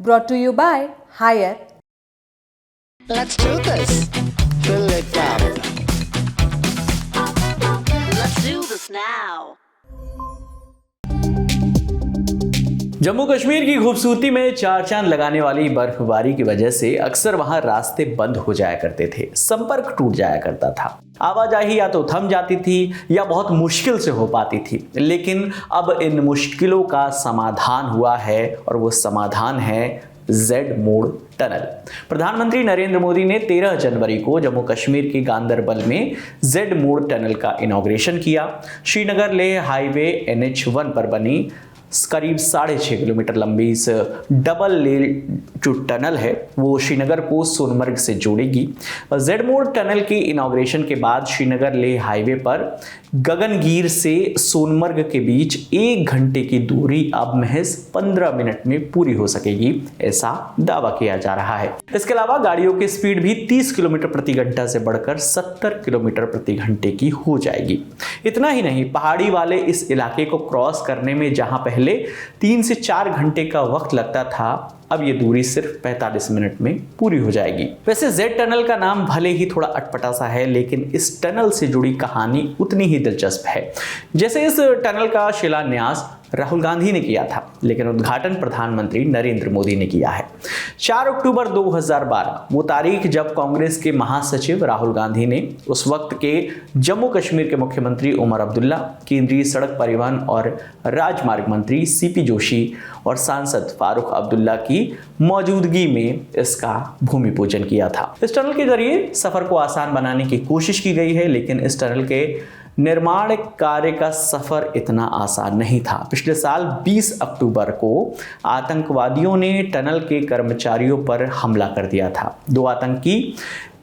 brought to you by Hire. Let's do this. Fill it up. Let's do this now. Jammu Kashmir की खूबसूरती में चार चांद लगाने वाली बर्फबारी की वजह से अक्सर वहां रास्ते बंद हो जाया करते थे, संपर्क टूट जाया करता था, आवाजाही या तो थम जाती थी या बहुत मुश्किल से हो पाती थी। लेकिन अब इन मुश्किलों का समाधान हुआ है और वो समाधान है जेड मोड़ टनल। प्रधानमंत्री नरेंद्र मोदी ने 13 जनवरी को जम्मू कश्मीर के गांदरबल में जेड मोड़ टनल का इनॉग्रेशन किया। श्रीनगर लेह हाईवे NH1 पर बनी करीब 6.5 किलोमीटर लंबी इस डबल लेन जो टनल है वो श्रीनगर को सोनमर्ग से जोड़ेगी। जेड मोड़ टनल के इनॉग्रेशन के बाद श्रीनगर लेह हाईवे पर गगनगीर से सोनमर्ग के बीच 1 घंटे की दूरी अब महज 15 मिनट में पूरी हो सकेगी, ऐसा दावा किया जा रहा है। इसके अलावा गाड़ियों की स्पीड भी 30 किलोमीटर प्रति घंटा से बढ़कर 70 किलोमीटर प्रति घंटे की हो जाएगी। इतना ही नहीं, पहाड़ी वाले इस इलाके को क्रॉस करने में जहां पहले 3 से 4 घंटे का वक्त लगता था, अब ये दूरी सिर्फ 45 मिनट में पूरी हो जाएगी। वैसे जेड टनल का नाम भले ही थोड़ा अटपटा सा है, लेकिन इस टनल से जुड़ी कहानी उतनी ही दिलचस्प है। जैसे इस टनल का शिलान्यास राहुल गांधी ने किया था, लेकिन उद्घाटन प्रधानमंत्री नरेंद्र मोदी ने किया है। 4 अक्टूबर 2012 वो तारीख जब कांग्रेस के महासचिव राहुल गांधी ने उस वक्त के जम्मू कश्मीर के मुख्यमंत्री उमर अब्दुल्ला, केंद्रीय सड़क परिवहन और राजमार्ग मंत्री CP जोशी और सांसद फारूक अब्दुल्ला की मौजूदगी में इसका भूमि पूजन किया था। इस टनल के जरिए सफर को आसान बनाने की कोशिश की गई है, लेकिन इस टनल के निर्माण कार्य का सफर इतना आसान नहीं था। पिछले साल 20 अक्टूबर को आतंकवादियों ने टनल के कर्मचारियों पर हमला कर दिया था। 2 आतंकी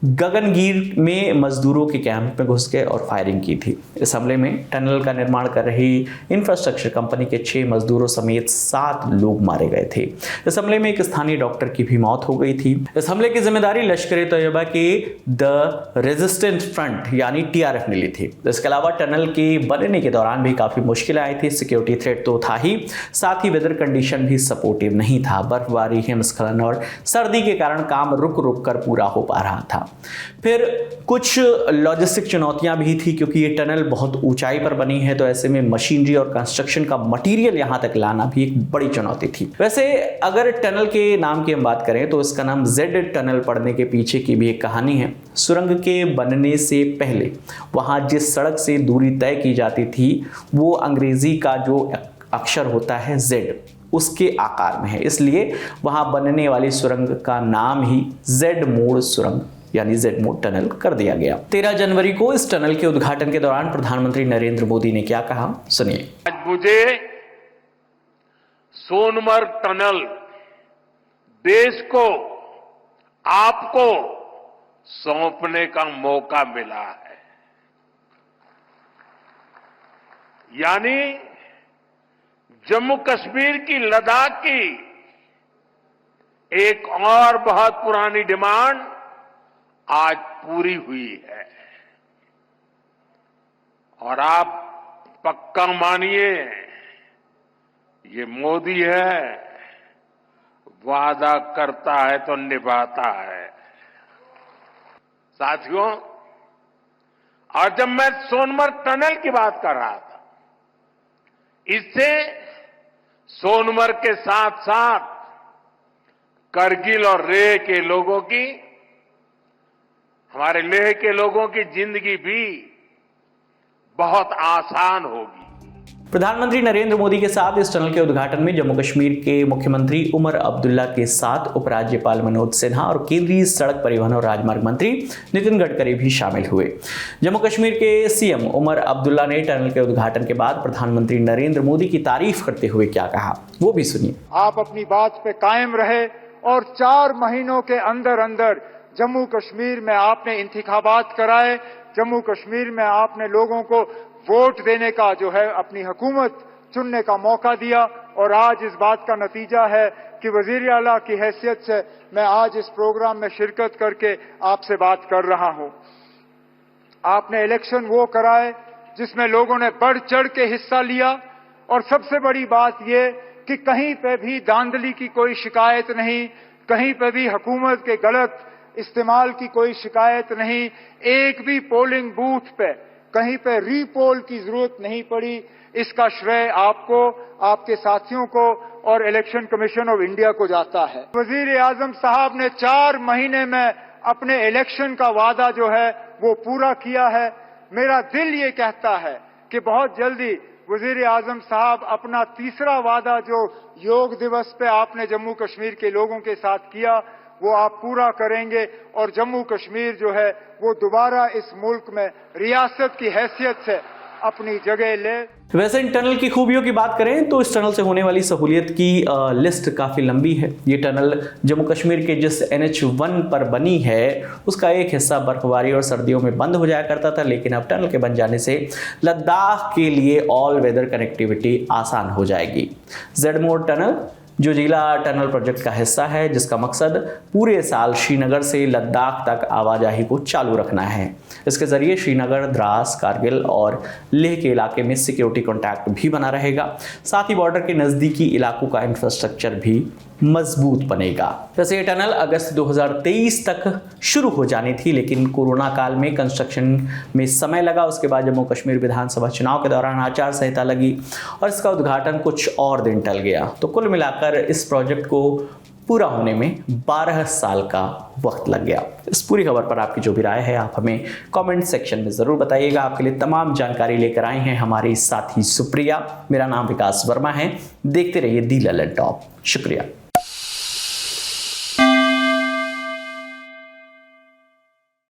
गगनगीर में मजदूरों के कैंप में घुस गए और फायरिंग की थी। इस हमले में टनल का निर्माण कर रही इंफ्रास्ट्रक्चर कंपनी के 6 मजदूरों समेत 7 लोग मारे गए थे। इस हमले में एक स्थानीय डॉक्टर की भी मौत हो गई थी। इस हमले की जिम्मेदारी लश्कर-ए-तैयबा के द रेजिस्टेंट फ्रंट यानी TRF ने ली थी। इसके अलावा टनल के बनने के दौरान भी काफी मुश्किलें आई थी। सिक्योरिटी थ्रेट तो था ही, साथ ही वेदर कंडीशन भी सपोर्टिव नहीं था। बर्फबारी, हिमस्खलन और सर्दी के कारण काम रुक रुक कर पूरा हो पा रहा था। फिर कुछ लॉजिस्टिक चुनौतियां भी थी, क्योंकि ये टनल बहुत ऊंचाई पर बनी है, तो ऐसे में मशीनरी और कंस्ट्रक्शन का मटेरियल यहां तक लाना भी एक बड़ी चुनौती थी। वैसे अगर टनल के नाम की हम बात करें तो इसका नाम जेड टनल पड़ने के पीछे की भी एक कहानी है। सुरंग के बनने से पहले वहां जिस सड़क से दूरी तय की जाती थी वो अंग्रेजी का जो अक्षर होता है Z, उसके आकार में है, इसलिए वहां बनने वाली सुरंग का नाम ही जेड मोड़ सुरंग यानी जेड मोड़ टनल कर दिया गया। 13 जनवरी को इस टनल के उद्घाटन के दौरान प्रधानमंत्री नरेंद्र मोदी ने क्या कहा, सुनिए। आज मुझे सोनमर्ग टनल देश को, आपको सौंपने का मौका मिला है। यानी जम्मू कश्मीर की, लद्दाख की एक और बहुत पुरानी डिमांड आज पूरी हुई है। और आप पक्का मानिए, ये मोदी है, वादा करता है तो निभाता है। साथियों, और जब मैं सोनमर्ग टनल की बात कर रहा था, इससे सोनमर्ग के साथ साथ करगिल और लेह के लोगों की, हमारे लेह के लोगों की जिंदगी भी बहुत आसान होगी। प्रधानमंत्री नरेंद्र मोदी के साथ इस टनल के उद्घाटन में जम्मू कश्मीर के मुख्यमंत्री उमर अब्दुल्ला के साथ उपराज्यपाल मनोज सिन्हा और केंद्रीय सड़क परिवहन और राजमार्ग मंत्री नितिन गडकरी भी शामिल हुए। जम्मू कश्मीर के CM उमर अब्दुल्ला ने टनल के उद्घाटन के बाद प्रधानमंत्री नरेंद्र मोदी की तारीफ करते हुए क्या कहा, वो भी सुनिए। आप अपनी बात पे कायम रहे और 4 महीनों के अंदर अंदर जम्मू कश्मीर में आपने इंतखाबात कराए, जम्मू कश्मीर में आपने लोगों को वोट देने का जो है अपनी हुकूमत चुनने का मौका दिया, और आज इस बात का नतीजा है कि वजीर आला की हैसियत से मैं आज इस प्रोग्राम में शिरकत करके आपसे बात कर रहा हूं। आपने इलेक्शन वो कराए जिसमें लोगों ने बढ़ चढ़ के हिस्सा लिया, और सबसे बड़ी बात ये कि कहीं पे भी धांधली की कोई शिकायत नहीं, कहीं पे भी हुकूमत के गलत इस्तेमाल की कोई शिकायत नहीं, एक भी पोलिंग बूथ पे कहीं पे रीपोल की जरूरत नहीं पड़ी। इसका श्रेय आपको, आपके साथियों को और इलेक्शन कमीशन ऑफ इंडिया को जाता है। वजीर आजम साहब ने 4 महीने में अपने इलेक्शन का वादा जो है वो पूरा किया है। मेरा दिल ये कहता है कि बहुत जल्दी वजीर आजम साहब अपना तीसरा वादा जो योग दिवस पे आपने जम्मू कश्मीर के लोगों के साथ किया वो आप पूरा करेंगे और जम्मू कश्मीर जो है वो दोबारा इस मुल्क में रियासत की हैसियत से अपनी जगह ले। वैसे इन टनल की खूबियों की बात करें तो इस टनल से होने वाली सहूलियत की लिस्ट काफ़ी लंबी है। ये टनल जम्मू कश्मीर के जिस NH1 पर बनी है उसका एक हिस्सा बर्फबारी और सर्दियों में बंद हो जाया करता था, लेकिन अब टनल के बन जाने से लद्दाख के लिए ऑल वेदर कनेक्टिविटी आसान हो जाएगी। जेडमोर टनल जो जिला टनल प्रोजेक्ट का हिस्सा है, जिसका मकसद पूरे साल श्रीनगर से लद्दाख तक आवाजाही को चालू रखना है। इसके जरिए श्रीनगर, द्रास, कारगिल और लेह के इलाके में सिक्योरिटी कॉन्टैक्ट भी बना रहेगा। साथ ही बॉर्डर के नज़दीकी इलाकों का इंफ्रास्ट्रक्चर भी मजबूत बनेगा। वैसे ये टनल अगस्त 2023 तक शुरू हो जानी थी, लेकिन कोरोना काल में कंस्ट्रक्शन में समय लगा। उसके बाद जम्मू कश्मीर विधानसभा चुनाव के दौरान आचार संहिता लगी और इसका उद्घाटन कुछ और दिन टल गया। तो कुल मिलाकर इस प्रोजेक्ट को पूरा होने में 12 साल का वक्त लग गया। इस पूरी खबर पर आपकी जो भी राय है आप हमें कमेंट सेक्शन में ज़रूर बताइएगा। आपके लिए तमाम जानकारी लेकर आए हैं हमारी साथी सुप्रिया। मेरा नाम विकास वर्मा है। देखते रहिए दी ललन टॉप। शुक्रिया।